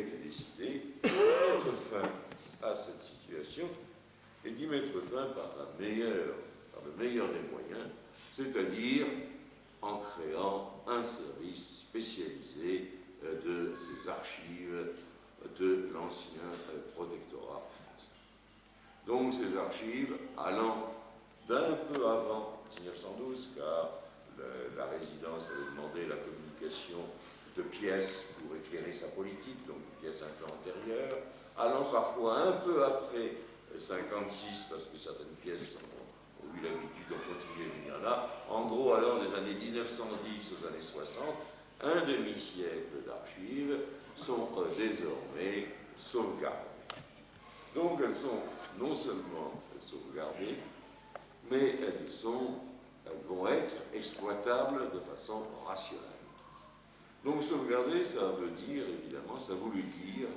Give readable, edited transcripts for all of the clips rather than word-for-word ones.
été décidé de mettre fin à cette situation et d'y mettre fin par le meilleur des moyens, c'est-à-dire en créant un service spécialisé de ces archives de l'ancien protectorat français. Donc ces archives allant d'un peu avant 1912, car la résidence avait demandé la communication de pièces pour éclairer sa politique, donc des pièces un peu antérieures, allant parfois un peu après 56, parce que certaines pièces ont eu l'habitude de continuer à venir là, en gros allant des années 1910 aux années 60, un demi-siècle d'archives sont désormais sauvegardées. Donc elles sont non seulement sauvegardées, mais elles vont être exploitables de façon rationnelle. Donc sauvegarder, ça veut dire, évidemment, ça voulait dire,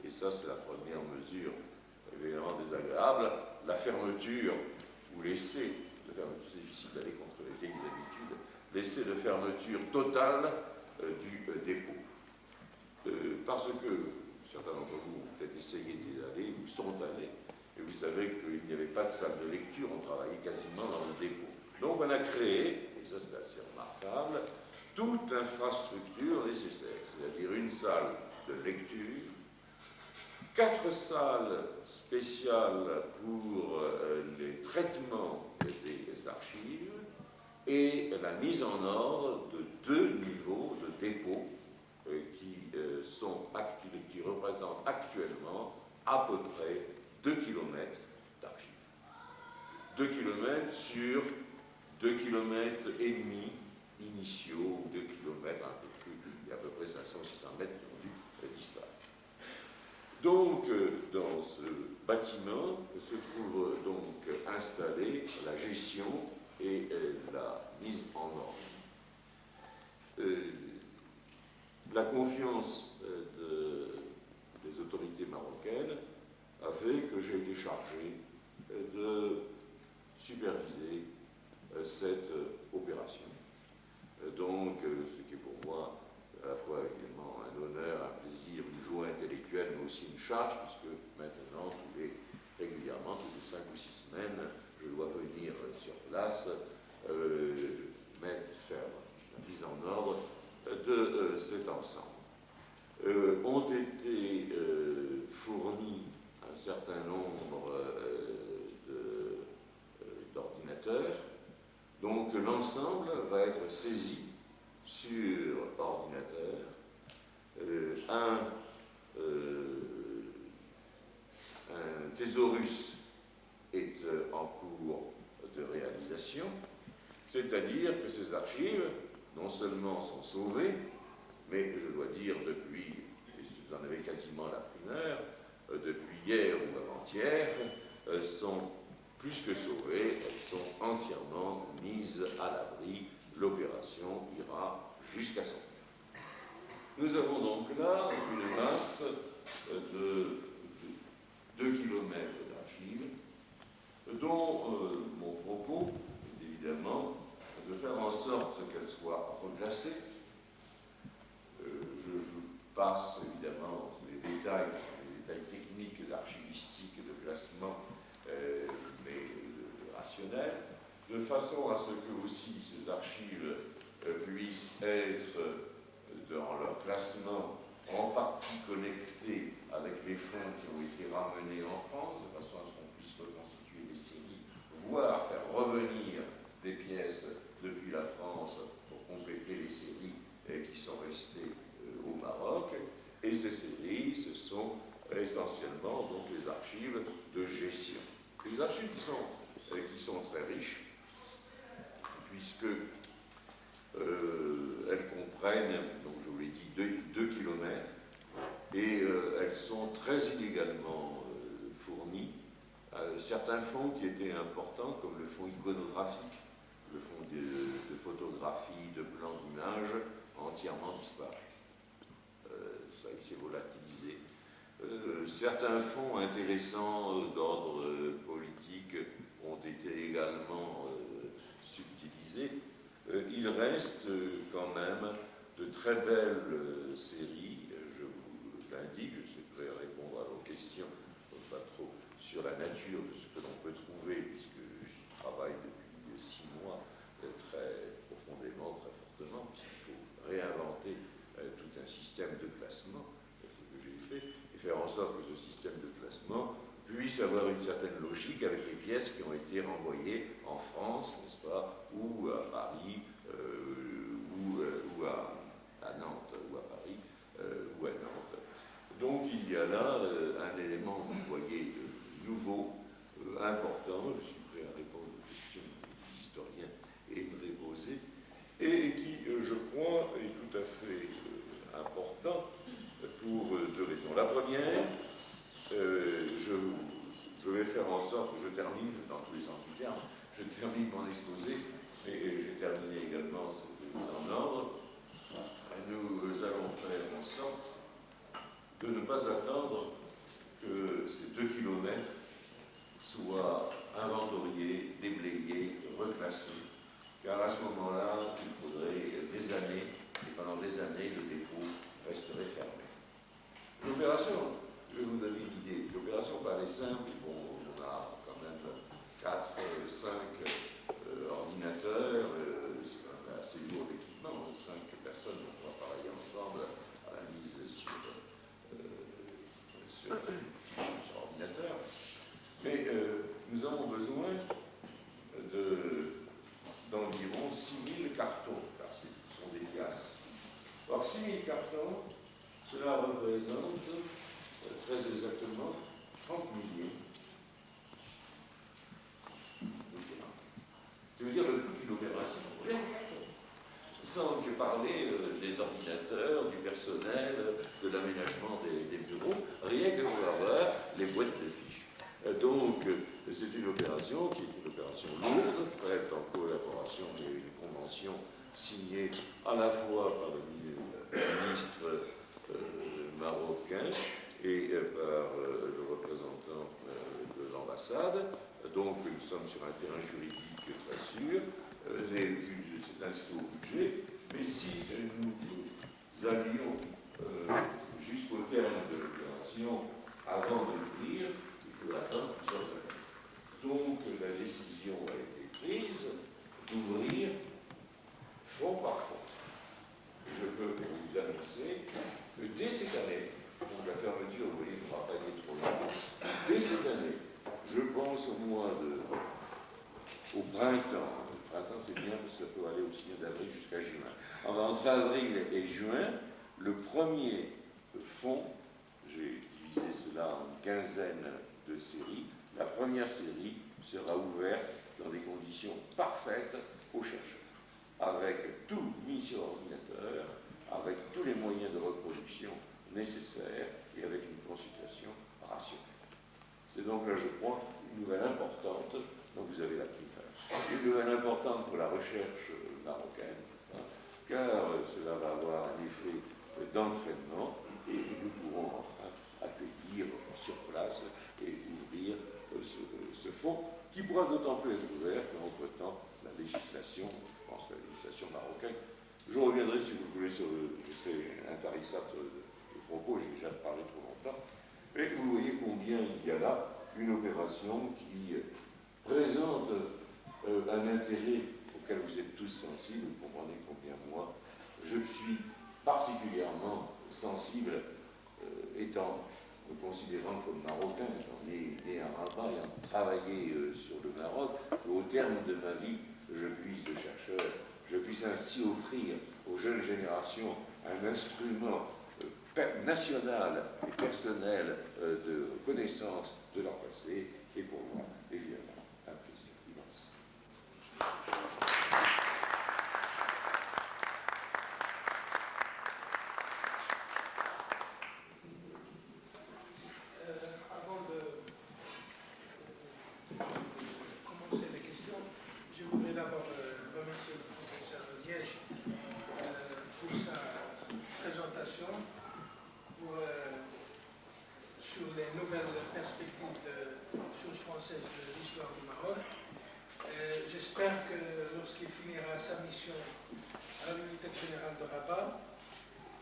et ça c'est la première mesure évidemment désagréable, la fermeture, ou l'essai de fermeture, c'est difficile d'aller contre les vieilles habitudes, l'essai de fermeture totale du dépôt. Parce que certains d'entre vous ont peut-être essayé d'y aller, ou sont allés, et vous savez qu'il n'y avait pas de salle de lecture, on travaillait quasiment dans le dépôt. Donc on a créé, et ça c'est assez remarquable, toute l'infrastructure nécessaire, c'est-à-dire une salle de lecture, 4 salles spéciales pour les traitements des archives et la mise en ordre de 2 niveaux de dépôt qui représentent actuellement à peu près 2 km d'archives. 2 km sur 2 km et demi initiaux, ou 2 km, un peu plus, il y a à peu près 500-600 mètres qui ont dû disparaître. Donc, dans ce bâtiment se trouve donc installée la gestion et la mise en ordre. La confiance des autorités marocaines a fait que j'ai été chargé de superviser cette opération. Donc, ce qui est pour moi à la fois évidemment un honneur, un plaisir, une joie intellectuelle, mais aussi une charge, puisque maintenant, régulièrement, toutes les 5 ou 6 semaines, je dois venir sur place, faire la mise en ordre de cet ensemble. Ont été fournis un certain nombre d'ordinateurs, donc l'ensemble va être saisi sur ordinateur. Un thésaurus est en cours de réalisation, c'est-à-dire que ces archives, non seulement sont sauvées, mais je dois dire depuis, et vous en avez quasiment la primeur, depuis hier ou avant-hier, sont plus que sauvées, elles sont entièrement mises à l'abri. L'opération ira jusqu'à son terme. Nous avons donc là une masse de 2 km d'archives, dont mon propos est évidemment de faire en sorte qu'elles soient reclassées. Je vous passe évidemment les détails techniques d'archivistique, de classement, mais rationnels, de façon à ce que aussi ces archives puissent être, dans leur classement, en partie connectées avec les fonds qui ont été ramenés en France, de façon à ce qu'on puisse reconstituer des séries, voire faire revenir des pièces depuis la France pour compléter les séries qui sont restées au Maroc. Et ces séries, ce sont essentiellement donc les archives de gestion. Les archives qui sont très riches, puisque elles comprennent, donc je vous l'ai dit, 2 km, et elles sont très inégalement fournies. Certains fonds qui étaient importants, comme le fonds iconographique, le fonds de photographie, de plans d'images, ont entièrement disparu. Ça s'est volatilisé. Certains fonds intéressants d'ordre politique ont été également subtilisés. Il reste quand même de très belles séries, je vous l'indique, je sur la nature de ce que l'on peut trouver, puisque j'y travaille depuis 6 mois très profondément, très fortement, puisqu'il faut réinventer tout un système de classement, ce que j'ai fait, et faire en sorte que ce système de classement puisse avoir une certaine logique avec les pièces qui ont été renvoyées en France, n'est-ce pas, ou à Paris, ou à Nantes, ou à Paris, ou à Nantes. Donc il y a là un élément, vous voyez, nouveau, important. Je suis prêt à répondre aux questions des historiens et de les poser, et qui, je crois, est tout à fait important pour 2 raisons. La première, je vais faire en sorte que je termine, dans tous les sens du terme, je termine mon exposé, et j'ai terminé également cette mise en ordre. Nous allons faire en sorte de ne pas attendre que ces 2 kilomètres soient inventoriés, déblayés, reclassés, car à ce moment-là, il faudrait des années, et pendant des années, le dépôt resterait fermé. L'opération, je vais vous donner une idée, l'opération paraît simple, bon, on a quand même 4, 5 ordinateurs, c'est quand même assez lourd d'équipement, 5 personnes vont pouvoir travailler ensemble à la mise sur ordinateur. Mais nous avons besoin d'environ 6000 cartons, car ce sont des pièces. Or, 6000 cartons, cela représente très exactement 30 milliers de francs. Ça veut dire le coût d'une opération, rien de carton. Sans que parler des ordinateurs, du personnel, de l'aménagement des bureaux, rien que pour avoir les boîtes de fiches. Donc, c'est une opération qui est une opération lourde, faite en collaboration avec une convention signée à la fois par le ministre marocain et par le représentant de l'ambassade. Donc, nous sommes sur un terrain juridique très sûr. C'est inscrit au budget. Mais si nous allions jusqu'au terme de l'opération avant d'ouvrir, il faudra attendre plusieurs années. Donc, la décision a été prise d'ouvrir fonds par fonds. Je peux vous annoncer que dès cette année, donc la fermeture, vous voyez, ne va pas être trop longue, dès cette année, je pense au printemps. Le printemps, c'est bien parce que ça peut aller aussi bien d'avril jusqu'à juin. Alors, entre avril et juin, le premier fonds, j'ai divisé cela en une quinzaine de séries, la première série sera ouverte dans des conditions parfaites aux chercheurs, avec tout mis sur ordinateur, avec tous les moyens de reproduction nécessaires et avec une consultation rationnelle. C'est donc là, je crois, une nouvelle importante dont vous avez la primeur. Une nouvelle importante pour la recherche marocaine, car cela va avoir un effet d'entraînement et nous pourrons enfin accueillir sur place et ouvrir ce fonds qui pourra d'autant plus être ouvert qu'entre-temps, la législation, je pense la législation marocaine, je reviendrai si vous voulez, je serai intarissable sur le propos, j'ai déjà parlé trop longtemps, mais vous voyez combien il y a là une opération qui présente un intérêt auquel vous êtes tous sensibles. Vous comprenez combien moi, je suis particulièrement sensible, étant me considérant comme marocain, j'en ai né à Rabat et travaillé sur le Maroc, au terme de ma vie, de chercheur, je puisse ainsi offrir aux jeunes générations un instrument national et personnel de connaissance de leur passé, et pour moi, évidemment, un plaisir immense. Avant de commencer les questions, je voudrais d'abord remercier le professeur Liège pour sa présentation, sur les nouvelles perspectives de source française de l'histoire du Maroc. J'espère que lorsqu'il finira sa mission à la Bibliothèque générale de Rabat,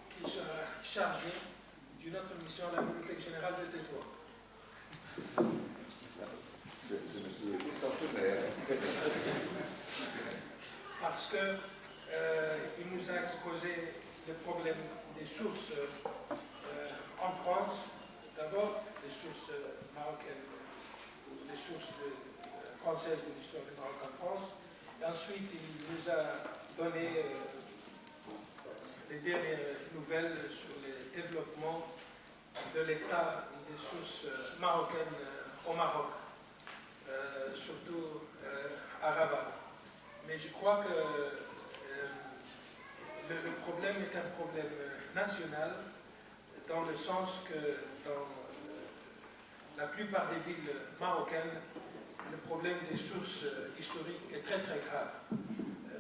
qu'il sera chargé d'une autre mission à la Bibliothèque générale de Tétouan. c'est centenaire. Parce que il nous a exposé le problème des sources en France, d'abord les sources marocaines, les sources françaises de l'histoire du Maroc en France, et ensuite il nous a donné les dernières nouvelles sur les développements de l'état des sources marocaines au Maroc, surtout à Rabat. Mais je crois que le problème est un problème national, dans le sens que dans la plupart des villes marocaines, le problème des sources historiques est très très grave.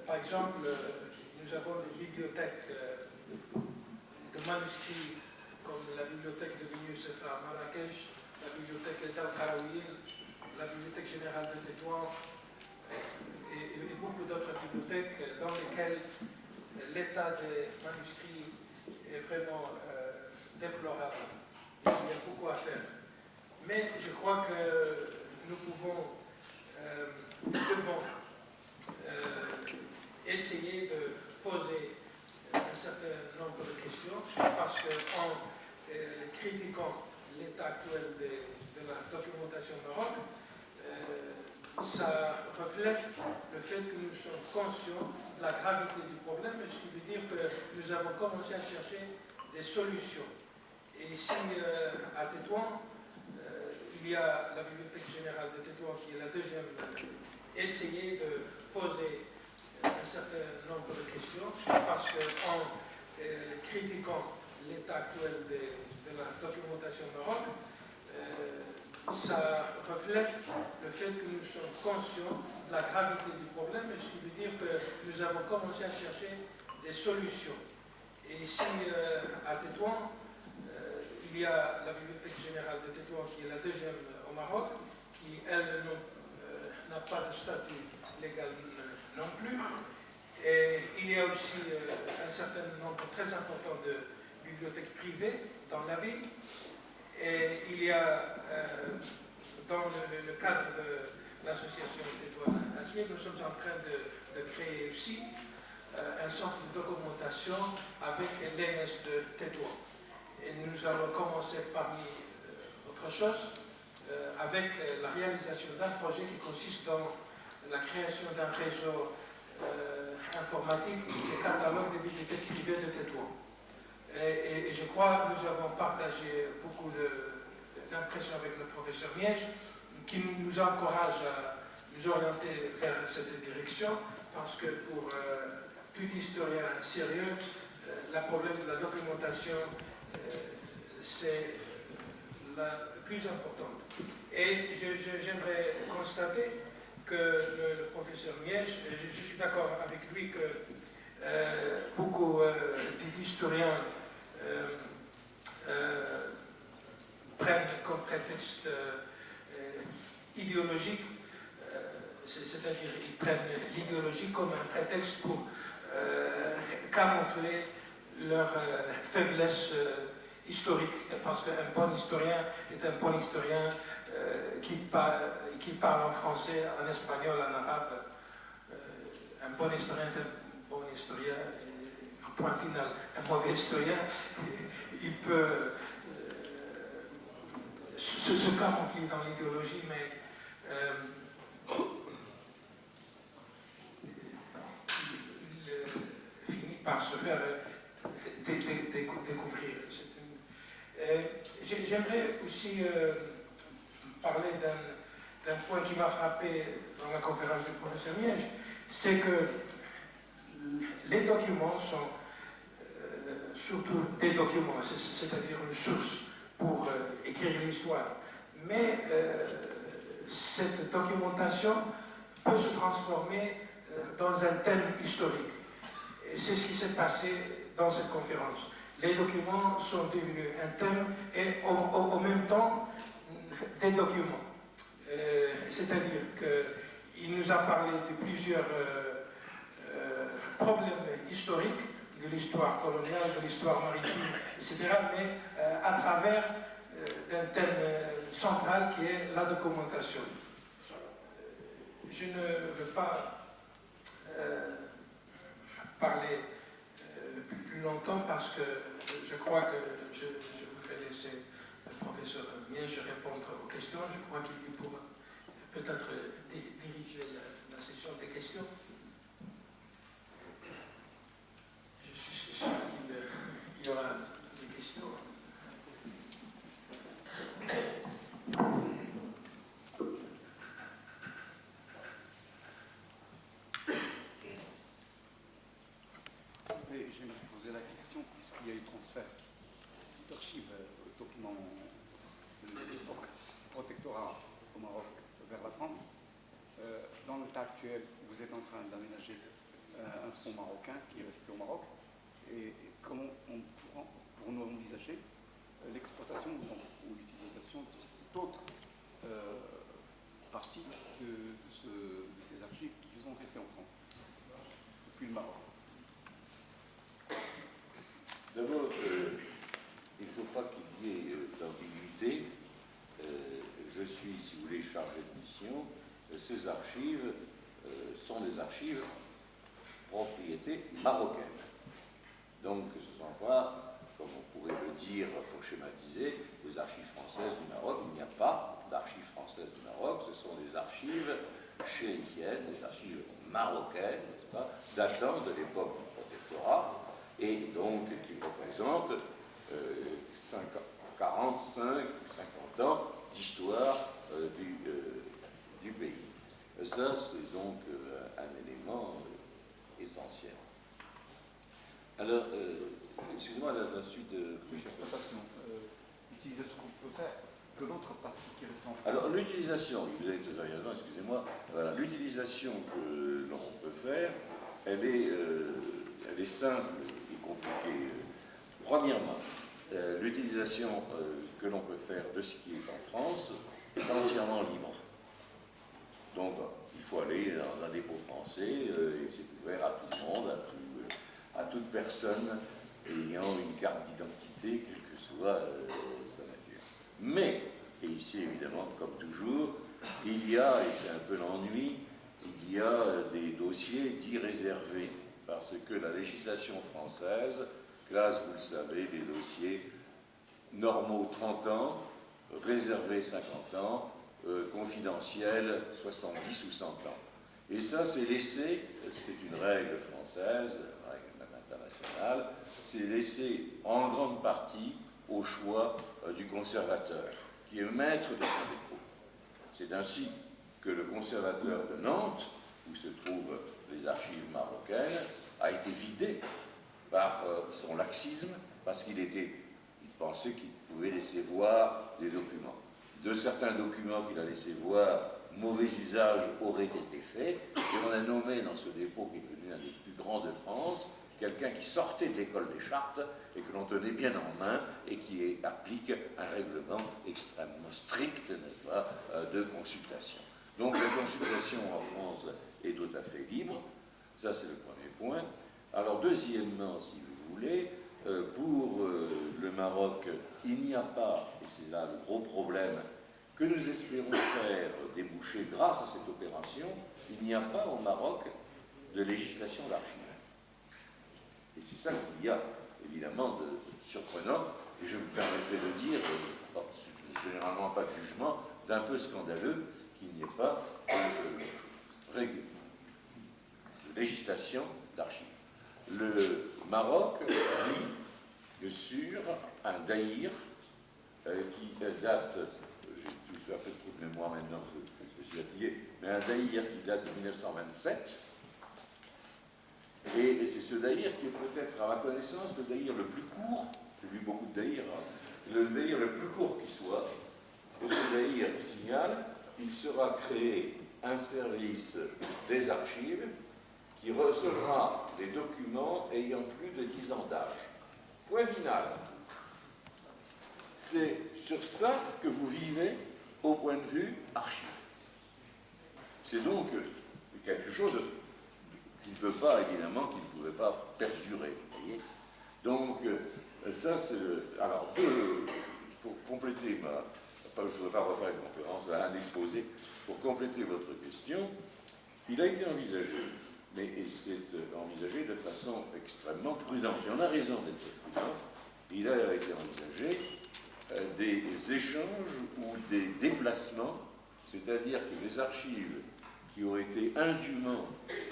Par exemple, nous avons des bibliothèques de manuscrits comme la bibliothèque de Beni Youssef à Marrakech, la bibliothèque d'El Karaouil, la bibliothèque générale de Tétouan et beaucoup d'autres bibliothèques dans lesquelles l'état des manuscrits est vraiment déplorable. Il y a beaucoup à faire. Mais je crois que nous devons essayer de poser un certain nombre de questions, parce qu'en critiquant l'état actuel de la documentation au Maroc, ça reflète le fait que nous sommes conscients de la gravité du problème, ce qui veut dire que nous avons commencé à chercher des solutions. Et ici, à Tétouan, il y a la Bibliothèque générale de Tétouan qui est la deuxième, essayer de poser un certain nombre de questions, parce qu'en critiquant l'état actuel de la documentation au Maroc, ça reflète le fait que nous sommes conscients de la gravité du problème, ce qui veut dire que nous avons commencé à chercher des solutions. Et ici, à Tétouan, il y a la Bibliothèque générale de Tétouan qui est la deuxième au Maroc, qui, elle, n'a pas de statut légal non plus. Et il y a aussi un certain nombre très important de bibliothèques privées dans la ville. Et il y a, dans le cadre de l'association Tétouan Asmir, nous sommes en train de créer aussi un centre de documentation avec l'ENS de Tétouan. Et nous allons commencer parmi autre chose avec la réalisation d'un projet qui consiste dans la création d'un réseau informatique et catalogue des bibliothèques privées de Tétouan. Et je crois que nous avons partagé beaucoup d'impressions avec le professeur Miège, qui nous encourage à nous orienter vers cette direction, parce que pour tout historien sérieux, le problème de la documentation, c'est la plus importante. Et j'aimerais constater que le professeur Miège, je suis d'accord avec lui que beaucoup d'historiens prennent comme prétexte idéologique, c'est-à-dire ils prennent l'idéologie comme un prétexte pour camoufler leur faiblesse historique, parce qu'un bon historien est un bon historien qui parle en français, en espagnol, en arabe. Un bon historien est un bon historien, et point final, un mauvais historien, il peut se camoufler dans l'idéologie, mais il finit par se faire découvrir. J'aimerais aussi parler d'un point qui m'a frappé dans la conférence du professeur Miège, c'est que les documents sont surtout des documents, c'est-à-dire une source pour écrire l'histoire. Mais cette documentation peut se transformer dans un thème historique. Et c'est ce qui s'est passé dans cette conférence. Les documents sont devenus un thème et au même temps des documents. C'est-à-dire qu'il nous a parlé de plusieurs problèmes historiques, de l'histoire coloniale, de l'histoire maritime, etc., mais à travers d'un thème central qui est la documentation. je ne veux pas parler plus longtemps parce que je crois que je voudrais laisser le professeur Miège répondre aux questions. Je crois qu'il pourra peut-être diriger la session des questions. Je suis sûr qu'il y aura des questions. Je me posais la question, puisqu'il y a eu transfert d'archives, documents de l'époque du protectorat au Maroc vers la France. Dans l'état actuel, vous êtes en train d'aménager un fonds marocain qui est resté au Maroc. Et comment on pourrait envisager l'exploitation ou l'utilisation de cette autre partie de ces archives qui sont restées en France, depuis le Maroc? D'abord, il ne faut pas qu'il y ait d'ambiguïté. Je suis, si vous voulez, chargé de mission. Ces archives sont des archives propriété marocaine. Donc, ce ne sont pas, comme on pourrait le dire pour schématiser, les archives françaises du Maroc. Il n'y a pas d'archives françaises du Maroc. Ce sont des archives chérifiennes, des archives marocaines, n'est-ce pas, datant de l'époque du protectorat, et donc qui représentent 45 ou 50 ans d'histoire du pays. Ça, c'est donc un élément essentiel. Alors, excusez-moi, la suite de... L'exploitation, l'utilisation qu'on peut faire de l'autre partie qui reste en France. Alors, l'utilisation, vous avez tout à fait raison, excusez-moi, voilà, l'utilisation que l'on peut faire, elle est simple et compliquée. Premièrement, l'utilisation que l'on peut faire de ce qui est en France est entièrement libre. Donc, il faut aller dans un dépôt français et c'est ouvert à tout le monde, à toute personne ayant une carte d'identité, quelle que soit sa nature. Mais, et ici évidemment, comme toujours, il y a, et c'est un peu l'ennui, il y a des dossiers dits réservés, parce que la législation française classe, vous le savez, les dossiers normaux 30 ans, réservés 50 ans, confidentiels 70 ou 100 ans. Et ça, c'est laissé, c'est une règle française, une règle même internationale, c'est laissé en grande partie au choix du conservateur, qui est maître de son dépôt. C'est ainsi que le conservateur de Nantes, où se trouvent les archives marocaines, a été vidé par son laxisme, parce qu'il pensait qu'il pouvait laisser voir des documents. De certains documents qu'il a laissés voir, mauvais usage aurait été fait, et on a nommé dans ce dépôt, qui est devenu un des plus grands de France, quelqu'un qui sortait de l'école des chartes et que l'on tenait bien en main et qui applique un règlement extrêmement strict, n'est-ce pas, de consultation. Donc la consultation en France est tout à fait libre, ça c'est le premier point. Alors deuxièmement, si vous voulez, pour le Maroc, il n'y a pas, et c'est là le gros problème que nous espérons faire déboucher grâce à cette opération, il n'y a pas au Maroc de législation d'archives. Et c'est ça qu'il y a évidemment de surprenant, et je me permettrai de dire, généralement pas de jugement, d'un peu scandaleux qu'il n'y ait pas de législation d'archives. Le Maroc vit sur un daïr qui date, j'ai un peu trop de mémoire maintenant, je suis fatigué, mais un daïr qui date de 1927. Et c'est ce daïr qui est peut-être, à ma connaissance, le daïr le plus court, j'ai vu beaucoup de daïrs, le daïr le plus court qui soit. Et ce daïr signale qu'il sera créé un service des archives qui recevra des documents ayant plus de 10 ans d'âge. Point final. C'est sur ça que vous vivez au point de vue archive. C'est donc quelque chose qui ne peut pas, évidemment, qui ne pouvait pas perdurer. Vous voyez. Donc, ça, c'est... Alors, pour compléter je ne voudrais pas refaire une conférence, un exposé, pour compléter votre question, Il a été envisagé, mais c'est envisagé de façon extrêmement prudente. Et on a raison d'être prudent. Il a été envisagé des échanges ou des déplacements, c'est-à-dire que les archives qui ont été indûment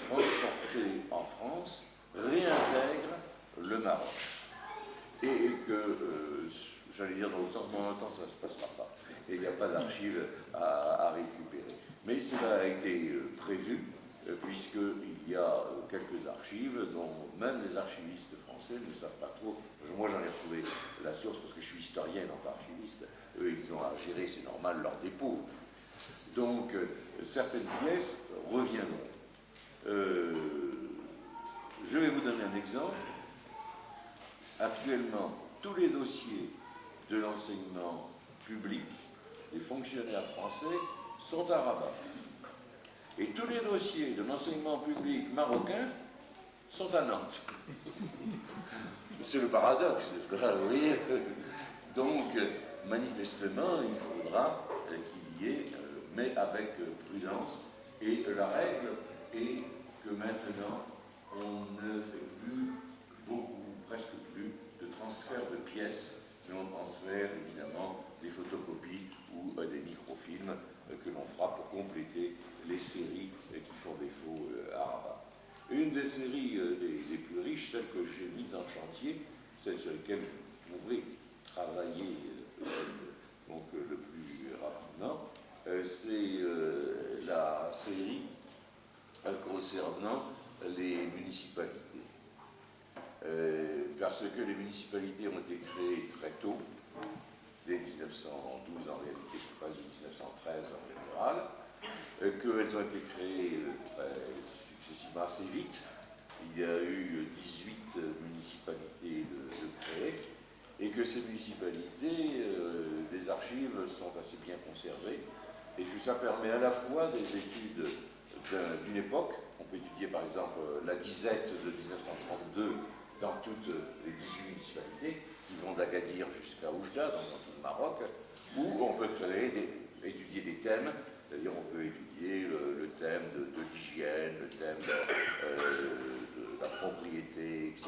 transportées en France réintègrent le Maroc. Et que, j'allais dire dans l'autre sens, mais en même temps ça ne se passera pas. Et il n'y a pas d'archives à récupérer. Mais cela a été prévu, puisqu'il y a quelques archives dont même les archivistes français ne savent pas trop. Moi, j'en ai retrouvé la source parce que je suis historien, non pas archiviste. Eux, ils ont à gérer, c'est normal, leur dépôt. Donc, certaines pièces reviendront. Je vais vous donner un exemple. Actuellement, tous les dossiers de l'enseignement public des fonctionnaires français sont à Rabat. Et tous les dossiers de l'enseignement public marocain sont à Nantes. C'est le paradoxe, vous voyez. Donc, manifestement, il faudra qu'il y ait, mais avec prudence. Et la règle est que maintenant, on ne fait plus beaucoup, presque plus, de transfert de pièces, mais on transfère évidemment des photocopies ou des microfilms que l'on fera pour compléter les séries qui font défaut à Rabat. Une des séries les plus riches, celle que j'ai mise en chantier, celle sur laquelle je pourrais travailler donc, le plus rapidement, c'est la série concernant les municipalités. Parce que les municipalités ont été créées très tôt, dès 1912 en réalité, pas 1913 en général, qu'elles ont été créées successivement assez vite. Il y a eu 18 municipalités de créées, et que ces municipalités, les archives sont assez bien conservées, et que ça permet à la fois des études d'une époque. On peut étudier par exemple la disette de 1932 dans toutes les 18 municipalités, qui vont d'Agadir jusqu'à Oujda, dans tout le Maroc, où on peut étudier des thèmes. C'est-à-dire on peut étudier le thème de l'hygiène, le thème de la propriété, etc.,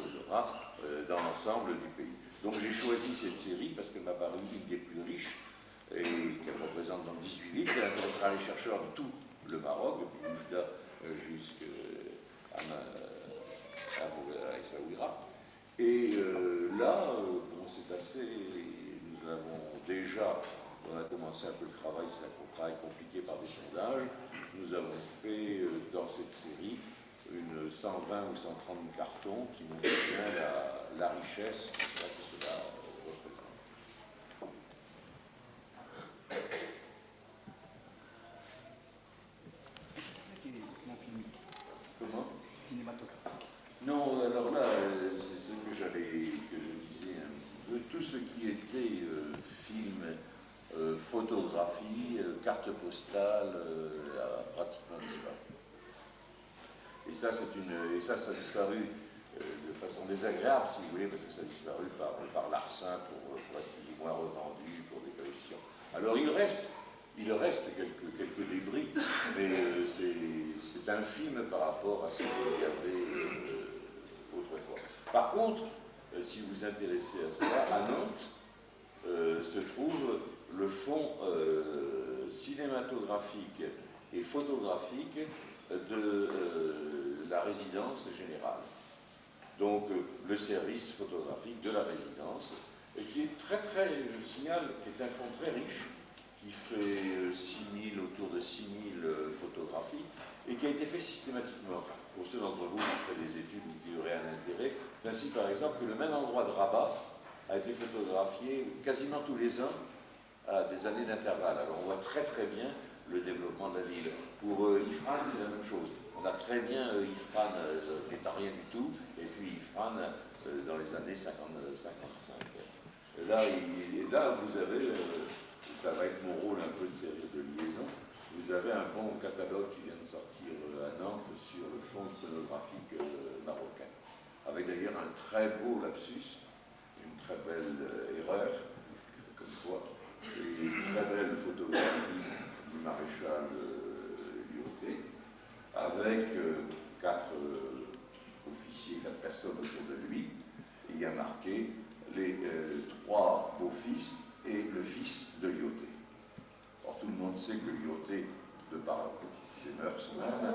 dans l'ensemble du pays. Donc j'ai choisi cette série parce qu'elle m'a paru une des plus riches et qu'elle représente dans 18 livres. Elle intéressera les chercheurs de tout le Maroc, depuis Oujda jusqu'à Essaouira. Et là, bon, c'est assez. Nous avons déjà, on a commencé un peu le travail, c'est un travail compliqué par des sondages. Nous avons fait dans cette série une 120 ou 130 cartons qui montrent bien la richesse que cela représente. Comment ? Cinématographique. Non, alors là, c'est ce que je disais un petit peu. Tout ce qui était film, photographie, carte postale, a pratiquement disparu. Et ça, ça a disparu de façon désagréable, si vous voulez, parce que ça a disparu par larcin pour être plus ou moins revendu pour des collections. Alors il reste quelques débris, mais c'est infime par rapport à ce qu'il y avait autrefois. Par contre, si vous vous intéressez à ça, à Nantes se trouve le fonds cinématographique et photographique de la résidence générale. Donc le service photographique de la résidence, qui est très, je signale, qui est un fonds très riche, qui fait autour de 6000 photographies, et qui a été fait systématiquement. Pour ceux d'entre vous qui feraient des études ou qui auraient un intérêt, c'est ainsi par exemple que le même endroit de Rabat a été photographié quasiment tous les ans à des années d'intervalle. Alors on voit très bien le développement de la ville. Pour Ifrane, c'est la même chose. On a très bien Ifrane n'étant rien du tout, et puis Ifrane dans les années 50-55. Là, vous avez, ça va être mon rôle un peu de liaison, vous avez un bon catalogue qui vient de sortir à Nantes sur le fonds iconographique marocain, avec d'ailleurs un très beau lapsus, une très belle erreur, comme quoi, et une très belle photographie du maréchal Lyoté, avec avec 4 officiers, 4 personnes autour de lui. Et il y a marqué les 3 beaux-fils et le fils de Lyautey. Or, tout le monde sait que Lyautey, de par ses mœurs même,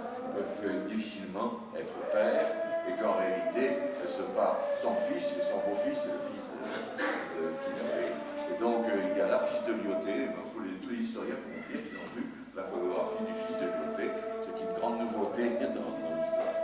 peut difficilement être père, et qu'en réalité, ce n'est pas son fils, mais son beau-fils, c'est le fils qu'il avait. Et donc, il y a la fille de Lyautey, tous les historiens pourront dire qu'ils ont vu la photographie du fils de Lyautey, ce qui est une grande nouveauté dans l'histoire.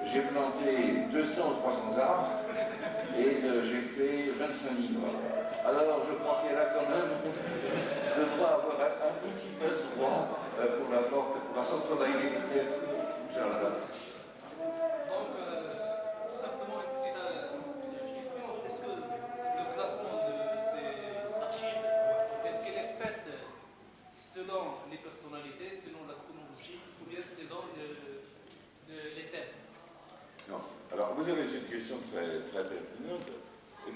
J'ai planté 200 ou 300 arbres et j'ai fait 25 livres. Alors je crois qu'elle a quand même devra avoir un petit passe-droit pour la porte, pour la centralité peut-être. Donc, tout simplement une petite question. Est-ce que le classement de ces archives, est-ce qu'elle est faite selon les personnalités, selon la chronologie, ou bien selon les thèmes? Non. Alors, vous avez cette question très, très pertinente.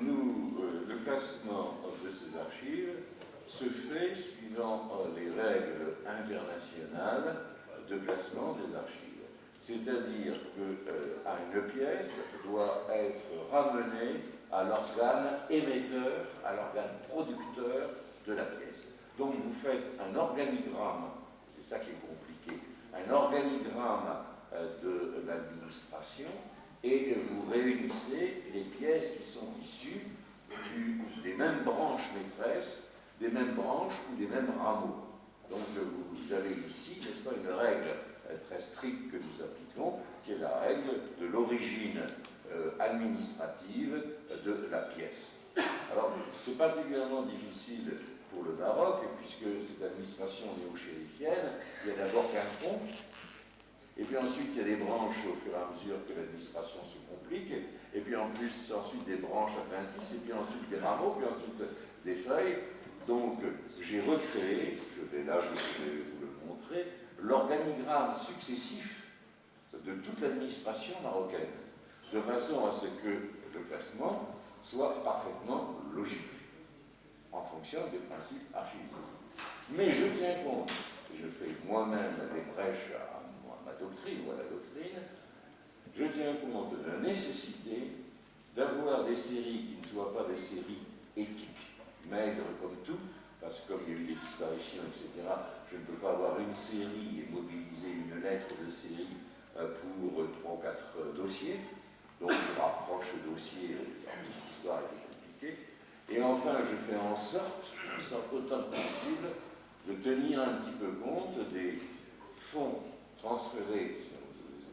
Nous, le classement de ces archives se fait suivant les règles internationales de classement des archives. C'est-à-dire qu'une pièce doit être ramenée à l'organe émetteur, à l'organe producteur de la pièce. Donc, vous faites un organigramme, c'est ça qui est compliqué, un organigramme de l'administration et vous réunissez les pièces qui sont issues des mêmes branches maîtresses, des mêmes branches ou des mêmes rameaux. Donc vous avez ici, n'est-ce pas, une règle très stricte que nous appliquons, qui est la règle de l'origine administrative de la pièce. Alors, c'est particulièrement difficile pour le baroque, puisque cette administration néo-chérifienne, il y a d'abord qu'un tronc, et puis ensuite il y a des branches au fur et à mesure que l'administration se complique, et puis en plus ensuite des branches adventices, et puis ensuite des rameaux, puis ensuite des feuilles. Donc j'ai recréé, je vais vous le montrer, l'organigramme successif de toute l'administration marocaine, de façon à ce que le classement soit parfaitement logique, en fonction des principes archivistiques. Mais je tiens compte, je fais moi-même des prêches à ma doctrine ou à la doctrine, je tiens compte de la nécessité d'avoir des séries qui ne soient pas des séries éthiques, maigres comme tout, parce que comme il y a eu des disparitions, etc., je ne peux pas avoir une série et mobiliser une lettre de série pour 3 ou 4 dossiers. Donc je rapproche le dossier, en toute histoire est compliquée. Et enfin, je fais en sorte autant que possible, de tenir un petit peu compte des fonds transférés, c'est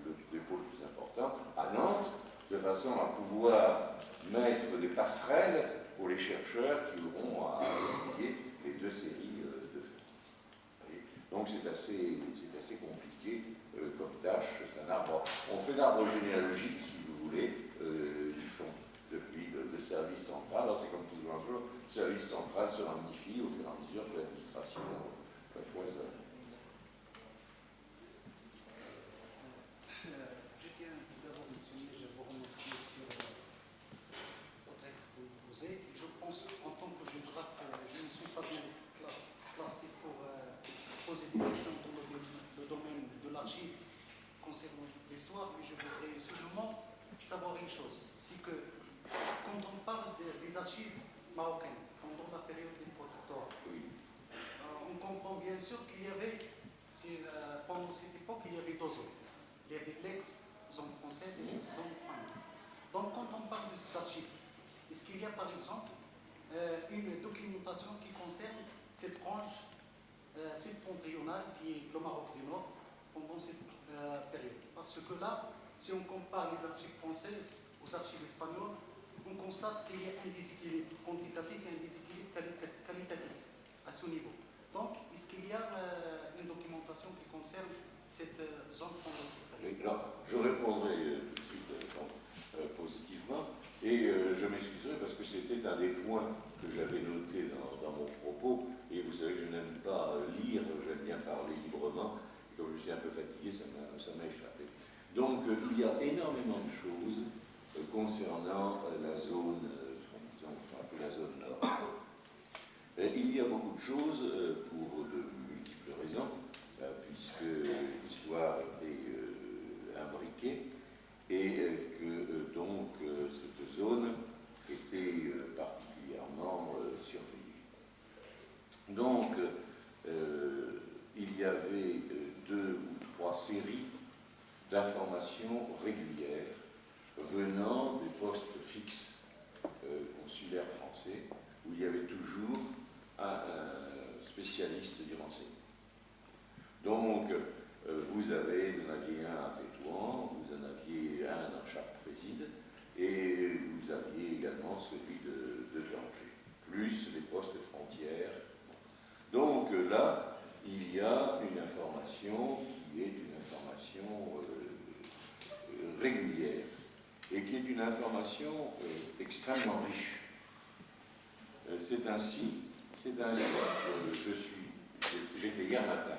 le dépôt le plus important, à Nantes, de façon à pouvoir mettre des passerelles pour les chercheurs qui auront à étudier les 2 séries de fonds. Donc c'est assez compliqué comme tâche. C'est un arbre. On fait l'arbre généalogique, si vous voulez, du fond, depuis le service central. Alors c'est comme toujours un jour, le service central se magnifie au fur et à mesure que l'administration foisonne. Je tiens tout d'abord, monsieur, je vous remercie sur le texte que vous posez. Je pense qu'en tant que géographe, je ne suis pas bien placé pour poser des questions dans le domaine de l'archive concernant l'histoire, mais je voudrais seulement savoir une chose, c'est que quand on parle des archives marocaines, pendant la période des protectorats, on comprend bien sûr qu'il y avait, pendant cette époque, il y avait 2 zones. Il y avait l'ex-zone française et l'ex-zone allemande. Donc quand on parle de ces archives, est-ce qu'il y a par exemple une documentation qui concerne cette frange septentrionale qui est le Maroc du Nord pendant cette période? Parce que là, si on compare les archives françaises aux archives espagnoles, on constate qu'il y a un déséquilibre quantitatif et un déséquilibre qualitatif à ce niveau. Donc, est-ce qu'il y a une documentation qui concerne cette zone pendant cette période? Alors, je répondrai tout de suite positivement, et je m'excuserai parce que c'était un des points que j'avais noté dans mon propos, et vous savez que je n'aime pas lire, j'aime bien parler librement, et comme je suis un peu fatigué, ça m'a échappé. Donc, il y a énormément de choses concernant la zone, ce qu'on appelle la zone nord. Il y a beaucoup de choses pour de multiples raisons, puisque l'histoire est imbriquée et que donc cette zone était particulièrement surveillée. Donc, il y avait 2 ou 3 séries d'informations régulières venant des postes fixes consulaires français, où il y avait toujours un spécialiste du renseignement. Donc, vous en aviez un à Tétouan, vous en aviez un dans chaque préside, et vous aviez également celui de Tanger, plus les postes frontières. Donc là, il y a une information qui est une information régulière, et qui est une information extrêmement riche. C'est ainsi que j'étais hier matin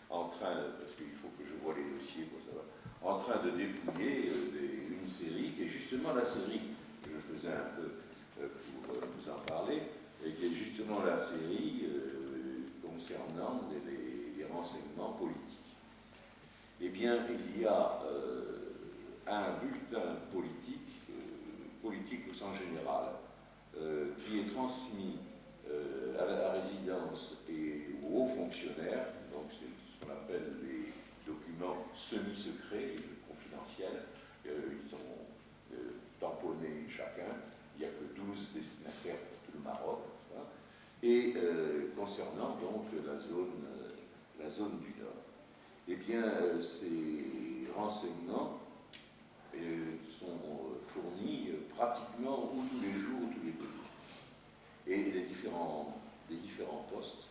en train, parce qu'il faut que je vois les dossiers pour savoir, en train de dépouiller une série qui est justement la série que je faisais un peu pour vous en parler, et qui est justement la série concernant les renseignements politiques. Eh bien, il y a un bulletin politique au sens général, qui est transmis à la résidence et aux hauts fonctionnaires, donc c'est ce qu'on appelle les documents semi-secrets et confidentiels. Ils sont tamponnés chacun, il n'y a que 12 destinataires pour tout le Maroc, ça. Et concernant donc la zone du Nord. Eh bien, ces renseignements sont fournis pratiquement ou tous les jours ou tous les 2 jours. Et des différents postes,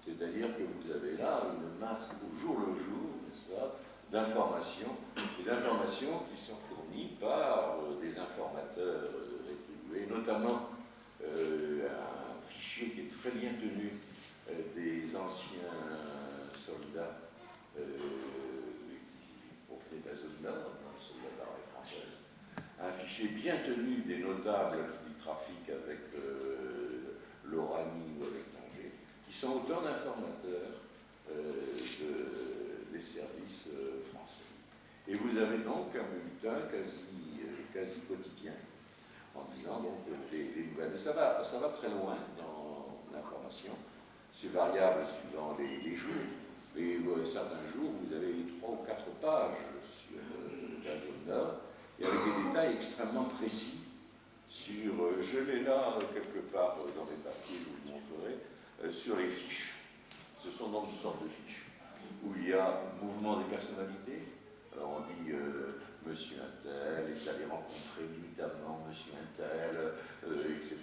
c'est-à-dire que vous avez là une masse au jour le jour, n'est-ce pas, d'informations, et d'informations qui sont fournies par des informateurs rétribués, notamment un fichier qui est très bien tenu des anciens soldats qui provenaient de la zone nord, dans le soldat d'armée française, un fichier bien tenu des notables qui trafiquent avec l'Oranie ou avec Tanger, qui sont autant d'informateurs des services français. Et vous avez donc un bulletin quasi quotidien en disant donc les nouvelles. Mais ça va très loin dans l'information. C'est variable suivant les jours. Mais certains jours, vous avez 3 ou 4 pages sur la zone nord, et avec des détails extrêmement précis sur, je l'ai là quelque part dans les papiers, je vous le montrerai, sur les fiches. Ce sont donc une sorte de fiches où il y a mouvement des personnalités. Alors on dit monsieur Untel est allé rencontrer nuitamment monsieur Untel, etc.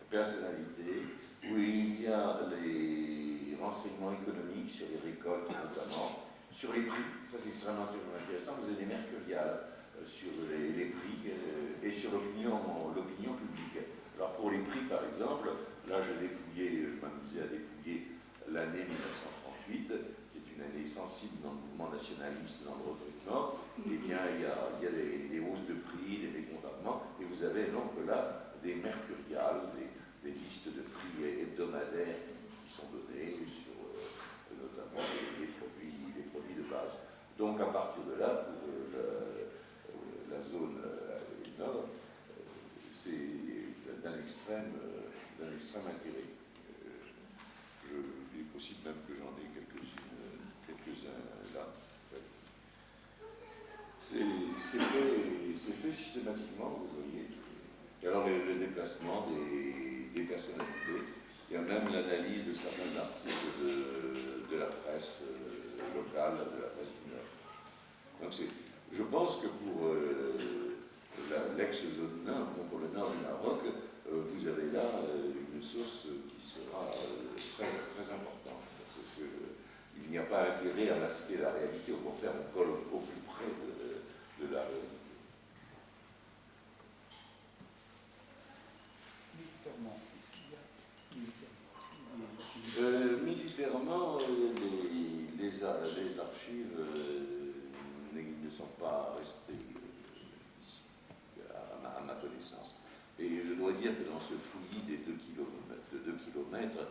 Personnalité, où il y a les renseignements économiques sur les récoltes notamment, sur les prix. Ça c'est extrêmement intéressant. Vous avez des mercuriales sur les prix et sur l'opinion publique. Alors pour les prix par exemple, là je m'amusais à dépouiller l'année 1938, qui est une année sensible dans le mouvement nationaliste, dans le recrutement. Eh bien il y a des hausses de prix, des mécontentements, et vous avez donc là des mercuriales, des listes de prix hebdomadaires qui sont données sur notamment les produits de base. Donc à partir de là, pour la zone nord, c'est d'un extrême intérêt. Il est possible même que j'en ai quelques-uns là. C'est fait fait systématiquement, vous voyez. Et alors le déplacement des personnalités, il y a même l'analyse de certains articles de la presse locale, de la presse du Nord. Donc je pense que pour l'ex-zone Nord, pour le nord du Maroc, vous avez là une source qui sera très, très importante, parce qu'il n'y a pas intérêt à masquer la réalité, au contraire, on colle au plus près de la réalité. Militairement, les archives ne sont pas restées ici, à ma connaissance. Et je dois dire que dans ce fouillis de 2 kilomètres,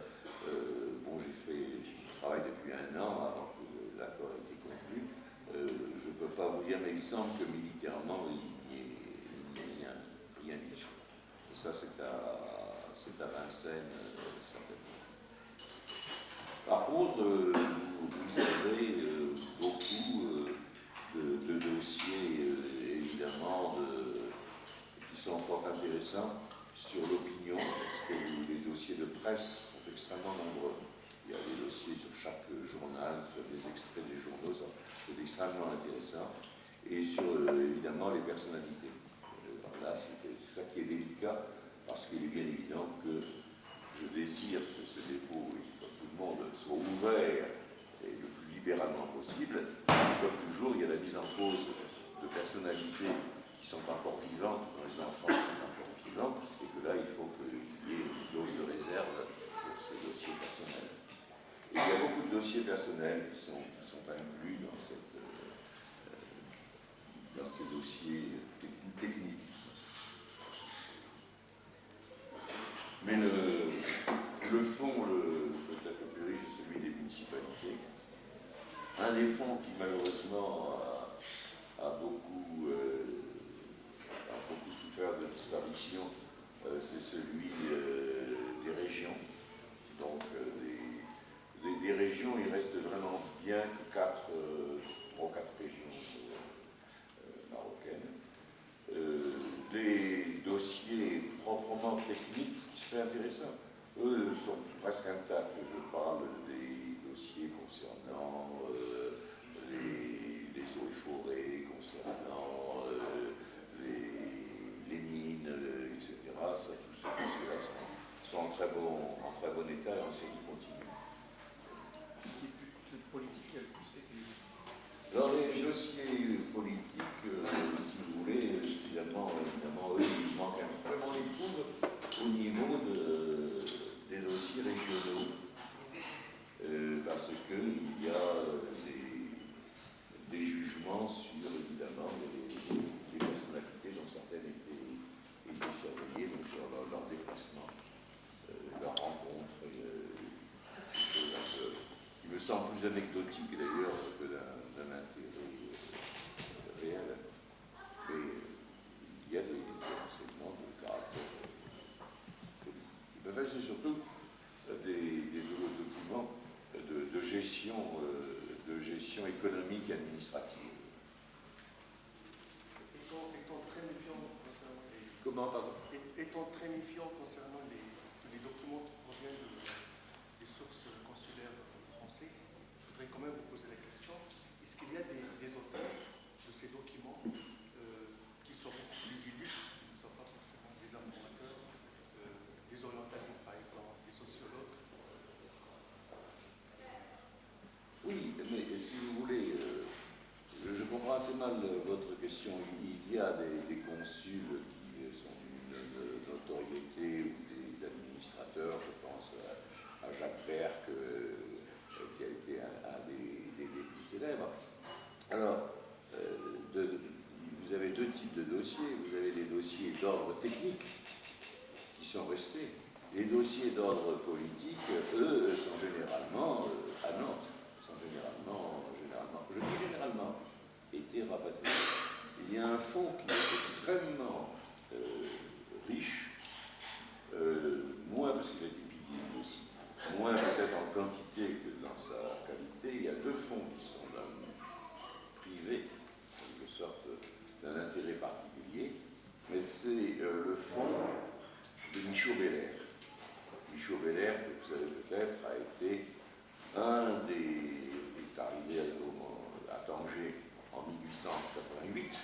bon, je travaille depuis 1 an avant que l'accord ait été conclu. Je ne peux pas vous dire, mais il semble que militairement, il n'y ait rien dit. Ça, c'est à Vincennes, certainement. Par contre, vous avez beaucoup de dossiers, évidemment, qui sont fort intéressants sur l'opinion, parce que les dossiers de presse sont extrêmement nombreux. Il y a des dossiers sur chaque journal, sur des extraits des journaux, c'est extrêmement intéressant. Et sur, évidemment, les personnalités. Là, c'est ça qui est délicat, parce qu'il est bien évident que je désire que ce dépôt, comme tout le monde, soit ouvert et le plus libéralement possible. Comme toujours, il y a la mise en cause de personnalités qui sont encore vivantes, dont les enfants sont encore vivants, et que là, il faut qu'il y ait une dose de réserve pour ces dossiers personnels. Et il y a beaucoup de dossiers personnels qui sont inclus dans ces dossiers techniques. Mais le fonds peut-être le plus riche est celui des municipalités. Un des fonds qui malheureusement a beaucoup souffert de disparition, c'est celui des régions. Donc des régions, il reste vraiment bien que 3 ou 4 régions marocaines. Les dossiers proprement techniques, qui seraient intéressants, eux sont presque intacts. Je parle des dossiers concernant les eaux et forêts, concernant les mines, etc. Ça, tous ces dossiers-là sont en très bon état et en série continue. Politique, plus Dans les dossiers politiques, si vous voulez, évidemment, eux, il manque vraiment les trouve au niveau des dossiers régionaux, parce qu'il y a des jugements sur, évidemment, les personnalités dont certaines étaient surveillées, donc sur leur déplacement, leur rencontre, qui me semble plus anecdotique d'ailleurs que d'un intérêt réel. Mais il y a des renseignements de caractère politique. Mais c'est surtout des documents de gestion économique et administrative. Étant très méfiant concernant Comment, pardon? Étant très méfiant concernant les documents qui proviennent des sources consulaires français, je voudrais quand même vous poser la question, est-ce qu'il y a des auteurs de ces documents qui sont beaucoup plus illustres, qui ne sont pas forcément des informateurs, des orientalistes par exemple, des sociologues? Oui, mais si vous voulez, je comprends assez mal votre question. Il y a des consuls qui sont d'une notoriété ou des administrateurs, je pense à Jacques Berck, qui a été un des plus célèbres. Alors, vous avez 2 types de dossiers. Vous avez des dossiers d'ordre technique qui sont restés. Les dossiers d'ordre politique, eux, sont généralement à Nantes. Je dis généralement, été rapatriés. Il y a un fonds qui est extrêmement riche, moins parce qu'il a été pillé aussi, moins peut-être en quantité que dans sa qualité. Il y a 2 fonds qui sont privés, en quelque sorte, d'un intérêt particulier, 1788.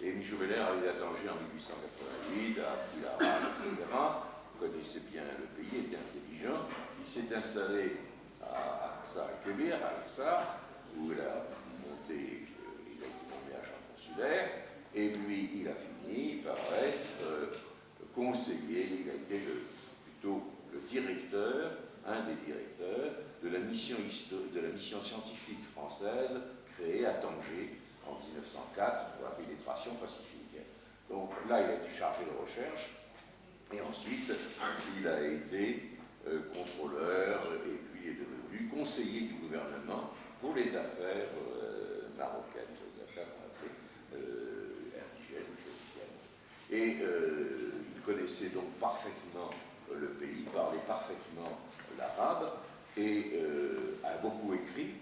Et Michaud Beller arrivé à Tanger en 1888, a appris l'arabe, etc. Connaissait bien le pays, était intelligent. Il s'est installé à Aqsa, à Kébir, à Aqsa, où il a monté, il a été nommé agent consulaire, et puis il a fini par être conseiller, il a été plutôt le directeur, un des directeurs de la mission scientifique française créée à Tanger en 1904 pour la pénétration pacifique. Donc là, il a été chargé de recherche, et ensuite, il a été contrôleur, et puis est devenu conseiller du gouvernement pour les affaires marocaines, les affaires indigènes ou chrétiennes. Et il connaissait donc parfaitement le pays, parlait parfaitement l'arabe, et a beaucoup écrit,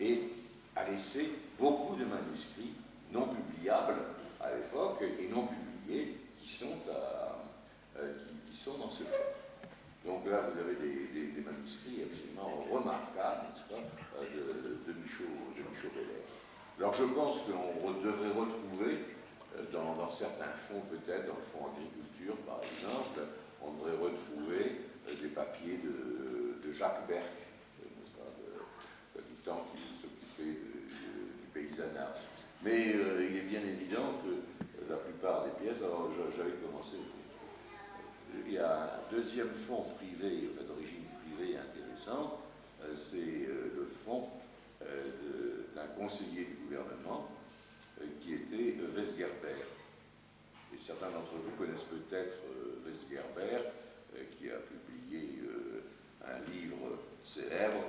et a laissé beaucoup de manuscrits non publiables à l'époque et non publiés qui sont dans ce fonds. Donc là, vous avez des manuscrits absolument remarquables, n'est-ce pas, de Michaud Beller. Alors je pense qu'on devrait retrouver dans certains fonds, peut-être dans le fonds agriculture par exemple, on devrait retrouver des papiers de Jacques Berck, n'est-ce pas, du temps qu'il s'occupait du paysanat. Mais il est bien évident que la plupart des pièces, alors j'avais commencé, il y a un deuxième fonds privé, d'origine privée intéressant, c'est le fonds d'un conseiller du gouvernement qui était Weisgerber. Et certains d'entre vous connaissent peut-être Weisgerber, qui a publié un livre célèbre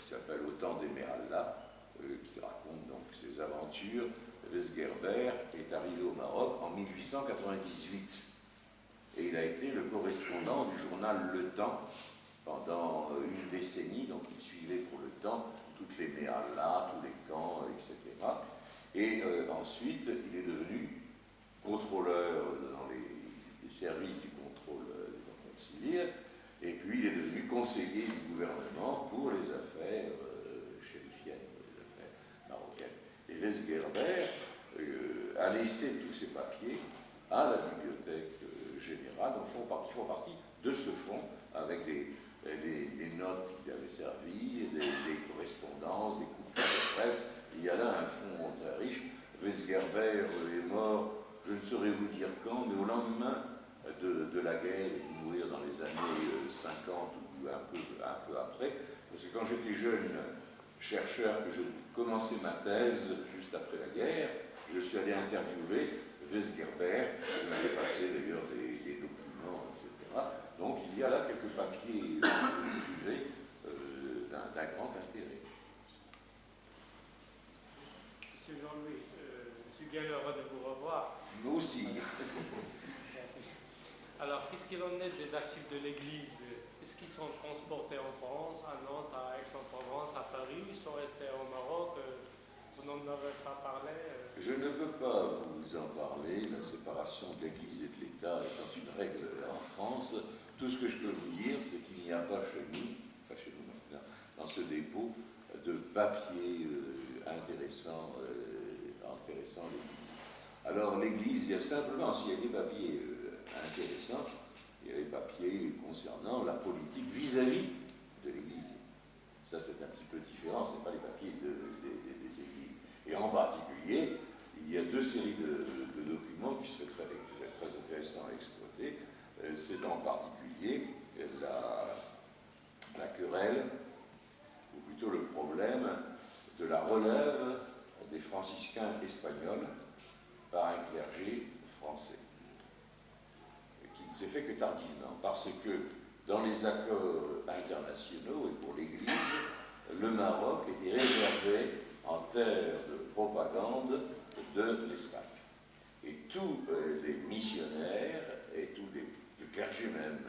qui s'appelle Au temps d'Esmeralda, qui raconte donc ses aventures. Weisgerber est arrivé au Maroc en 1898 et il a été le correspondant du journal Le Temps pendant une décennie, donc il suivait pour Le Temps toutes les méhallas, tous les camps, etc. Et ensuite, il est devenu contrôleur dans les services du contrôle civil, et puis il est devenu conseiller du gouvernement pour les affaires chérifiennes, les affaires marocaines. Et Weisgerber a laissé tous ces papiers à la bibliothèque générale, donc font partie de ce fonds, avec des notes qui avaient servi, des correspondances, des coupes de presse. Il y a là un fonds très riche. Weisgerber est mort, je ne saurais vous dire quand, mais au lendemain de la guerre, il est mourir dans les années 50 ou un peu après. Parce que quand j'étais jeune chercheur, que je commençais ma thèse juste après la guerre, je suis allé interviewer Weisgerber, qui m'avait passé d'ailleurs des documents, etc. Donc il y a là quelques papiers privés d'un grand intérêt. Monsieur Jean-Louis, je suis bien heureux de vous revoir. Nous aussi. Merci. Alors, qu'est-ce qu'il en est des archives de l'Église? Est-ce qu'ils sont transportés en France, à Nantes, à Aix-en-Provence, à Paris, ou ils sont restés au Maroc? Vous n'en avez pas parlé? Je ne peux pas vous en parler. La séparation de l'Église et de l'État étant une règle en France. Tout ce que je peux vous dire, c'est qu'il n'y a pas chez nous maintenant, dans ce dépôt, de papier intéressant l'Église. Alors l'Église, il y a simplement, s'il y a des papiers intéressants, il y a les papiers concernant la politique vis-à-vis de l'Église. Ça, c'est un petit peu différent, ce n'est pas les papiers des églises. Et en particulier, il y a deux séries de documents qui seraient très intéressants à exploiter. C'est en particulier la querelle, ou plutôt le problème, de la relève des franciscains espagnols par un clergé français, qui ne s'est fait que tardivement, parce que dans les accords internationaux et pour l'Église, le Maroc était réservé en terre de propagande de l'Espagne. Et tous les missionnaires et tous les clergés même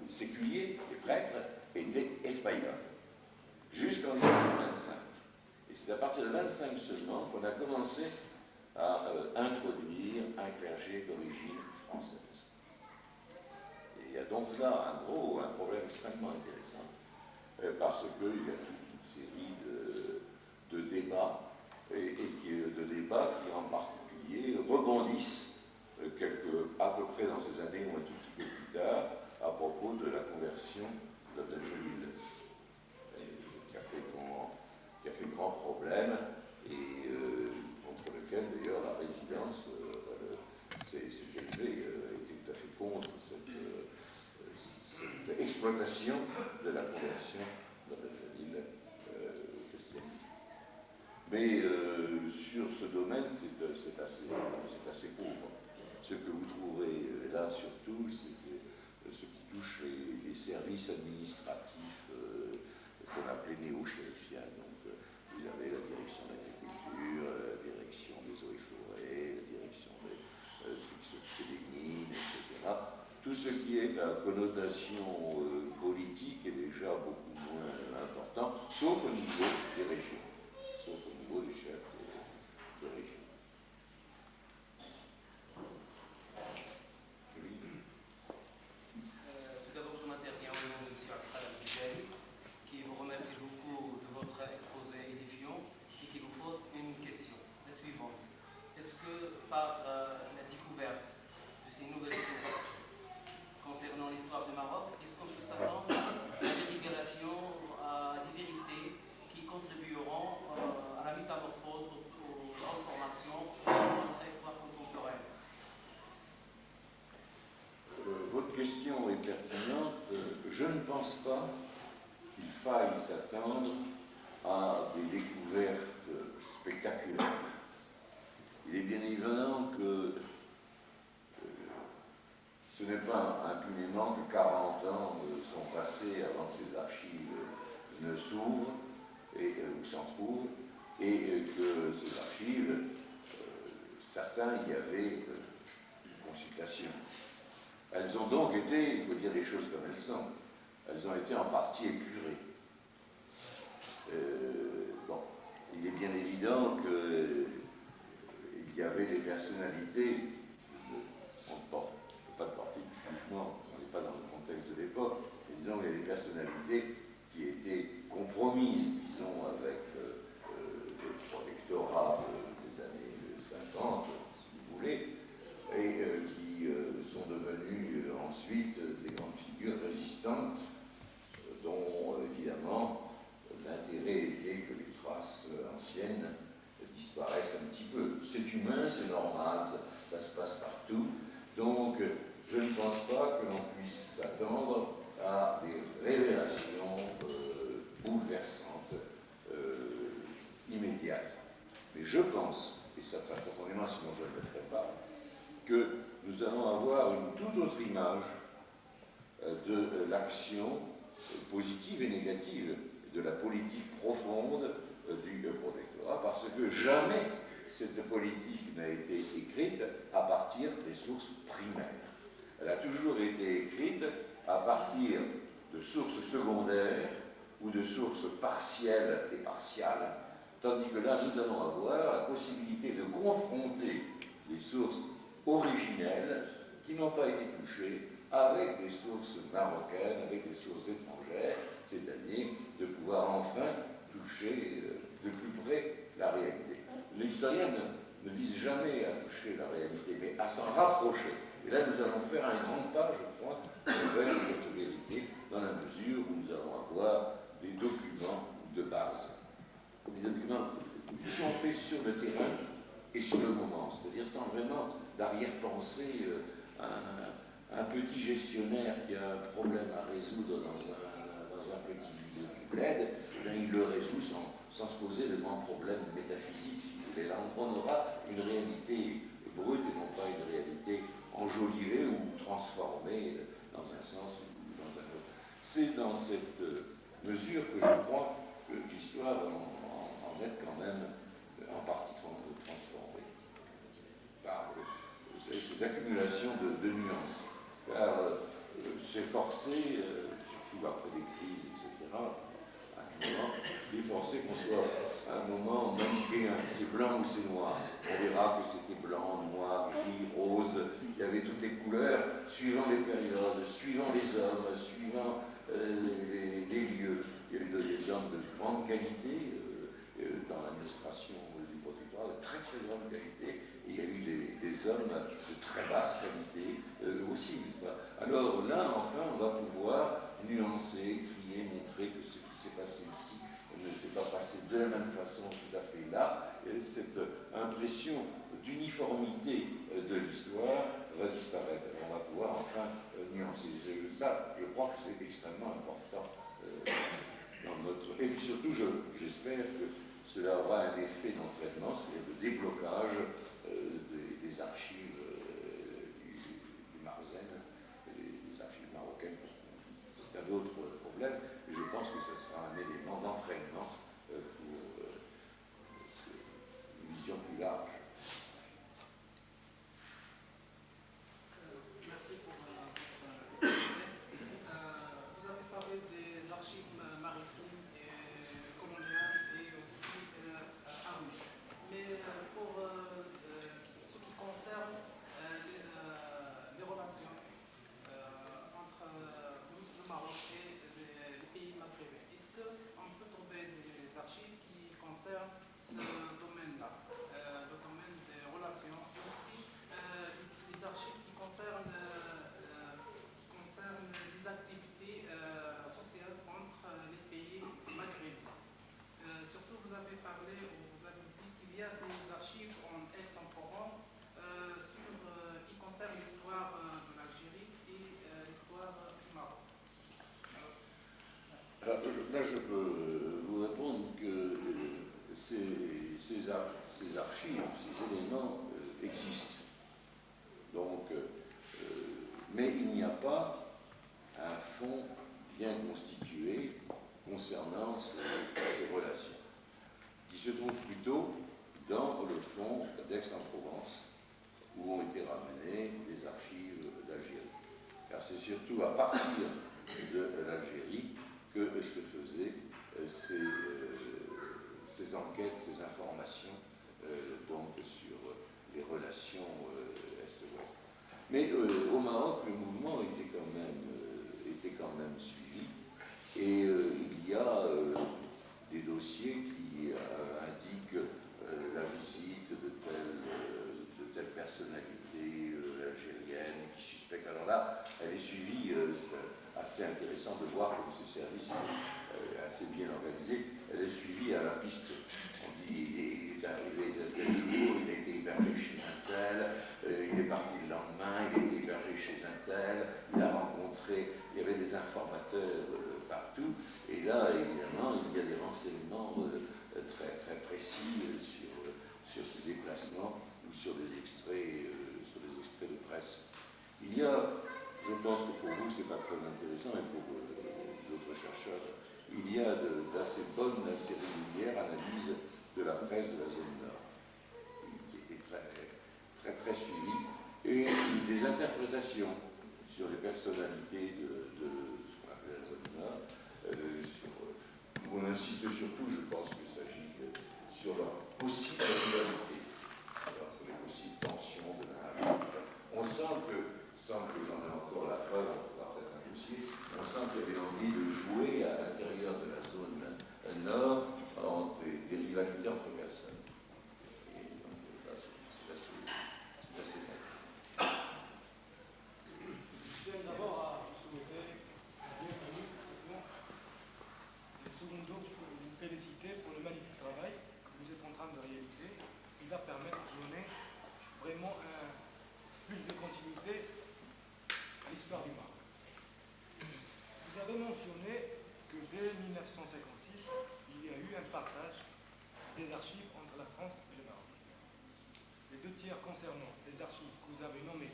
séculiers, les prêtres, étaient espagnols, jusqu'en 1925. Et c'est à partir de 1925 seulement qu'on a commencé à introduire un clergé d'origine française. Et il y a donc là un problème extrêmement intéressant, parce qu'il y a toute une série de débats l'exploitation de la conversion de Rajanil au christianisme. Mais sur ce domaine, c'est assez pauvre. Ce que vous trouverez là surtout, c'est ce qui touche les services administratifs qu'on appelait néo-chérifiens. Donc vous avez la direction de l'agriculture, la direction des eaux et forêts, la direction des mines, etc. Tout ce qui est à connotation politique est déjà beaucoup moins important, sauf au niveau des régions, sauf au niveau des chefs de région. Tout d'abord, je m'interviens au nom de M. Akhtar Al-Fidel, qui vous remercie beaucoup de votre exposé édifiant et qui vous pose une question, la suivante. Est-ce que par la découverte de ces nouvelles sources concernant l'histoire du Maroc, est-ce qu'on peut s'attendre à des révélations, à des vérités qui contribueront à la métamorphose, aux transformations de notre histoire contemporaine? Votre question est pertinente. Je ne pense pas qu'il faille s'attendre à des découvertes spectaculaires. Il est bien évident que ce n'est pas impunément que 40 ans sont passés avant que ces archives ne s'ouvrent ou s'en trouvent, et que ces archives, certains y avaient une consultation. Elles ont donc été, il faut dire les choses comme elles sont, elles ont été en partie épurées. Bon, il est bien évident qu'il y avait des personnalités, on ne peut pas porter de jugement, on n'est pas dans le contexte de l'époque, mais disons qu'il y a des personnalités qui étaient compromises, disons, avec le protectorat des années 50, si vous voulez, et qui sont devenues ensuite des grandes figures résistantes, dont évidemment l'intérêt était que les traces anciennes disparaissent un petit peu. C'est humain, c'est normal, ça se passe partout. Donc je ne pense pas que l'on puisse s'attendre à des révélations bouleversantes immédiates. Mais je pense, et ça très profondément, sinon je ne le ferai pas, que nous allons avoir une toute autre image de l'action positive et négative de la politique profonde du protectorat, parce que jamais cette politique n'a été écrite à partir des sources primaires. Elle a toujours été écrite à partir de sources secondaires ou de sources partielles et partiales, tandis que là, nous allons avoir la possibilité de confronter les sources originelles qui n'ont pas été touchées avec des sources marocaines, avec des sources étrangères, c'est-à-dire de pouvoir enfin toucher de plus près la réalité. L'historien ne vise jamais à toucher la réalité, mais à s'en rapprocher. Et là, nous allons faire un grand pas, je crois, vers cette vérité, dans la mesure où nous allons avoir des documents de base. Des documents qui sont faits sur le terrain et sur le moment, c'est-à-dire sans vraiment d'arrière-pensée. Un petit gestionnaire qui a un problème à résoudre dans un petit bled, il le résout sans se poser de grands problèmes métaphysiques, si vous voulez. Là, on aura une réalité brute et non pas une réalité enjolivée ou transformée dans un sens ou dans un autre. C'est dans cette mesure que je crois que l'histoire va en être quand même en partie transformée par ces accumulations de nuances. Car c'est forcé, surtout après des crises, etc., à un moment, il est forcé qu'on soit à un moment manichéen, c'est blanc ou c'est noir. On verra que c'était blanc, noir, gris, rose, qu'il y avait toutes les couleurs, suivant les périodes, suivant les hommes, suivant les lieux. Il y a eu des hommes de grande qualité dans l'administration du protectorat, de très très grande qualité. Il y a eu des hommes de très basse qualité aussi, n'est-ce pas? Alors là, enfin, on va pouvoir nuancer, crier, montrer que ce qui s'est passé ici ne s'est pas passé de la même façon tout à fait là. Et cette impression d'uniformité de l'histoire va disparaître. On va pouvoir enfin nuancer. Ça, je crois que c'est extrêmement important dans notre... Et puis surtout, j'espère que cela aura un effet d'entraînement, c'est-à-dire de déblocage des archives du Marzen, des archives marocaines, parce qu'il y a d'autres problèmes, et je pense que ce sera un élément d'entraînement pour une vision plus large. Merci pour votre exposé. Vous avez parlé des archives maritimes et coloniales et aussi armées. Mais pour ce qui concerne les relations entre le Maroc et les pays maghrébins, est-ce qu'on peut trouver des archives qui concernent ce domaine-là, le domaine des relations, et aussi les archives qui concernent les activités sociales entre les pays maghrébins? Surtout, vous avez parlé, ou vous avez dit qu'il y a des archives en Aix-en-Provence qui concernent l'histoire de l'Algérie et l'histoire du Maroc. Alors, là, je peux vous répondre que ces archives, ces éléments existent. Donc, mais il n'y a pas un fonds bien constitué concernant ces relations, qui se trouve plutôt dans le fonds d'Aix-en-Provence, où ont été ramenées les archives d'Algérie. Car c'est surtout à partir de l'Algérie que se faisaient ces enquêtes, ces informations donc sur les relations Est-Ouest. Mais au Maroc, le mouvement était quand même suivi, et il y a des dossiers qui indiquent la visite de telle personnalité algérienne qui suspecte. Alors là, elle est suivie, c'est assez intéressant de voir que ces services sont assez bien organisés. Elle est suivie à la piste. On dit, il est arrivé tel jour, il a été hébergé chez un tel, il est parti le lendemain, il a été hébergé chez un tel, il a rencontré, il y avait des informateurs partout, et là, évidemment, il y a des renseignements très, très précis sur ces déplacements ou sur des extraits de presse. Il y a, je pense que pour vous, ce n'est pas très intéressant, et pour d'autres chercheurs, il y a d'assez bonnes, assez régulières analyses de la presse de la zone nord, qui était très, très, très suivie, et des interprétations sur les personnalités de ce qu'on appelle la zone nord, où on insiste surtout, je pense qu'il s'agit sur leur possible rivalité, les possibles tensions de l'un à l'autre. On sent que, sans que j'en ai encore la preuve, on pourra peut-être un dossier, on sent qu'il y avait envie de jouer à l'intérieur de la zone nord en des rivalités entre personnes. Et donc, là, c'est assez net. Je tiens d'abord à vous souhaiter la bienvenue et secondo, je peux vous féliciter pour le magnifique travail que vous êtes en train de réaliser, qui va permettre de donner vraiment plus de continuité à l'histoire du Maroc. Vous avez mentionné que dès 1956, il y a eu un partage des archives entre la France et le Maroc. Les 2 tiers concernant les archives que vous avez nommées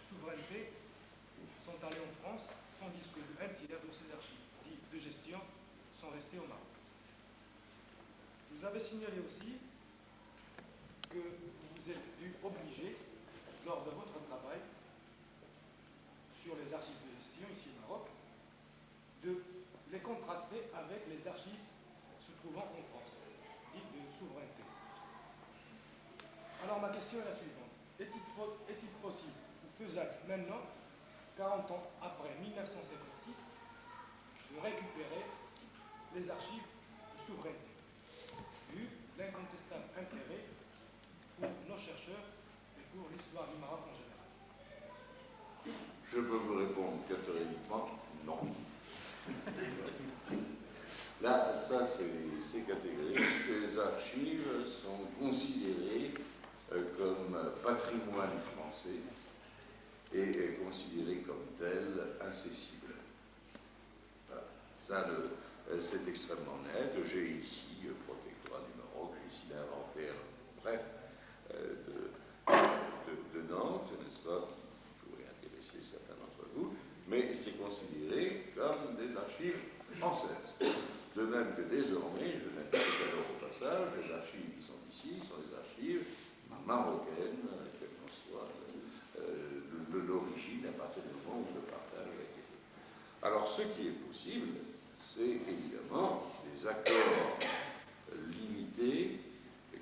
souveraineté sont allés en France, tandis que le 1 tiers de ces archives dites de gestion sont restés au Maroc. Vous avez signalé aussi que vous êtes dû obligé, lors de votre travail sur les archives de gestion ici au Maroc, de les contraster avec les archives se trouvant en France, dites de souveraineté. Alors ma question est la suivante. Est-il possible ou faisable maintenant, 40 ans après 1956, de récupérer les archives de souveraineté, vu l'incontestable intérêt pour nos chercheurs et pour l'histoire du Maroc en général? Je peux vous répondre catégoriquement, non. Là, ça c'est catégorique. Ces archives sont considérées comme patrimoine français est considérée comme telle, incessible. Voilà. Ça, c'est extrêmement net. J'ai ici le protectorat du Maroc, j'ai ici l'inventaire, bref, de Nantes, n'est-ce pas, qui pourrait intéresser certains d'entre vous, mais c'est considéré comme des archives françaises. De même que désormais, je l'indique alors au passage, les archives qui sont ici sont des archives marocaines, quelle qu'en soit l'origine à partir du moment où le partage a été fait. Alors ce qui est possible, c'est évidemment des accords limités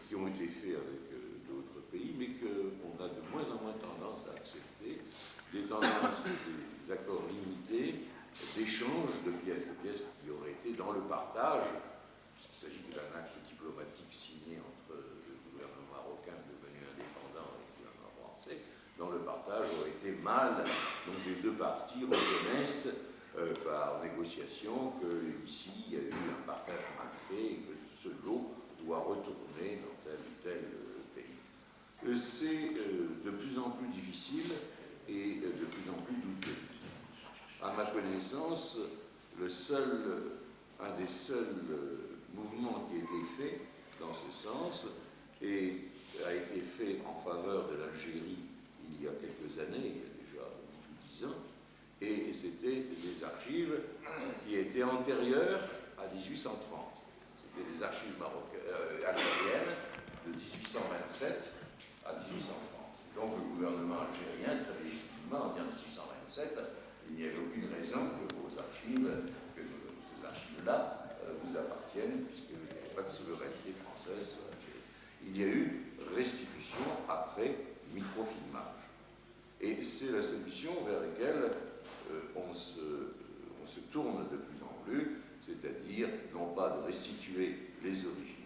qui ont été faits avec d'autres pays, mais qu'on a de moins en moins tendance à accepter, des accords limités d'échange de pièces qui auraient été dans le partage, puisqu'il s'agit d'un acte diplomatique signé entre le gouvernement marocain devenu indépendant et le gouvernement français, dont le partage aurait été mal, donc les deux parties reconnaissent par négociation qu'ici il y a eu un partage mal fait et que ce lot doit retourner dans tel ou tel pays. C'est de plus en plus difficile et de plus en plus douteux. À ma connaissance, un des seuls mouvements qui a été fait dans ce sens et a été fait en faveur de l'Algérie il y a quelques années, il y a déjà 10 ans, et c'était des archives qui étaient antérieures à 1830. C'était des archives algériennes de 1827 à 1830. Donc le gouvernement algérien, très légitimement, en disant 1827, il n'y avait aucune raison que vos archives, que ces archives-là vous appartiennent, puisqu'il n'y avait pas de souveraineté française sur l'Algérie. Il y a eu restitution après microfilmage. Et c'est la solution vers laquelle on se tourne de plus en plus, c'est-à-dire non pas de restituer les origines